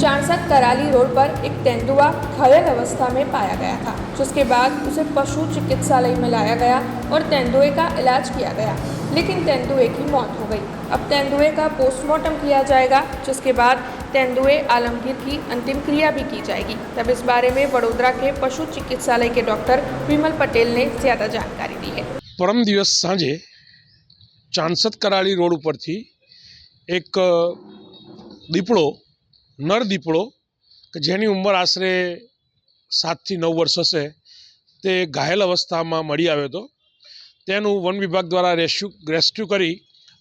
चाणसद कराली road पर एक तेंदुआ घायल अवस्था में पाया गया था, जिसके बाद उसे पशु चिकित्सालय में लाया गया और तेंदुए का इलाज किया गया, लेकिन तेंदुए की मौत हो गई। अब तेंदुए का पोस्टमार्टम किया जाएगा, जिसके बाद तेंदुए आलमगीर की अंतिम क्रिया भी की जाएगी। तब इस बारे में वडोदरा के पशु चिकित्सालय के डॉक्टर विमल पटेल ने ज्यादा जानकारी दी है। परम दिवस सांजे चाणसद कराली रोड पर थी एक दीपड़ो नर दीपड़ो कि जेनी उमर आश्रे 7 થી 9 वर्ष हशे ते घायल अवस्था में मळी आव्यो हतो। तेनुं वन विभाग द्वारा रेस्क्यू करी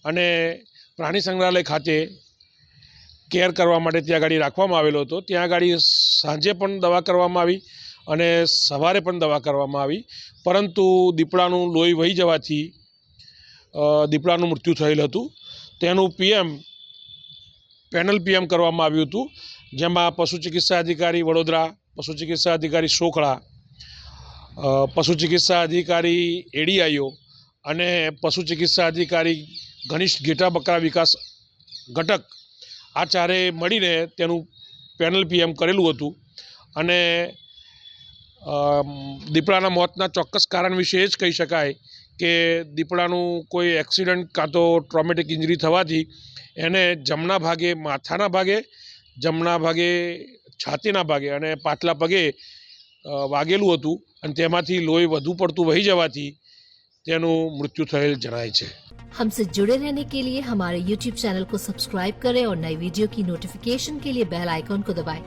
अने प्राणी संग्रहालय खाते केर करवा माटे त्यां गाड़ी राखवामां आवेलो हतो। त्यां गाड़ी सांजे पण दवा करवामां आवी अने सवारे पण दवा करवामां आवी, परंतु दीपड़ानुं लोही वही जवाथी दीपड़ानुं मृत्यु थयेल हतुं। तेनुं पेनल पीएम करवामां आव्युं हतुं, जेमां पशु चिकित्सा अधिकारी वडोदरा, पशु चिकित्सा अधिकारी सोखड़ा, पशु चिकित्सा अधिकारी एडीआईओ अने पशु चिकित्सा अधिकारी घनिष्ठ घेटा बकरा विकास घटक आ चारे मळीने तेनुं पेनल पीएम करेलुं हतुं। अने दीपड़ाना मौतना चोक्कस कारण विषे ज कही शकाय के दीपड़ानुं कोई एक्सिडंट कां तो ट्रोमेटिक इंजरी थवाथी एने जमना भागे माथाना भागे, जमना भागे छातीना भागे अने पाटला पगे वागेलुं हतुं अने तेमांथी लोही वधु पड़तुं वही जवाथी तेनुं मृत्यु थयेल जणाय छे। हमसे जुड़े रहने के लिए हमारे YouTube चैनल को सब्सक्राइब करें और नई वीडियो की नोटिफिकेशन के लिए बेल आइकॉन को दबाएं।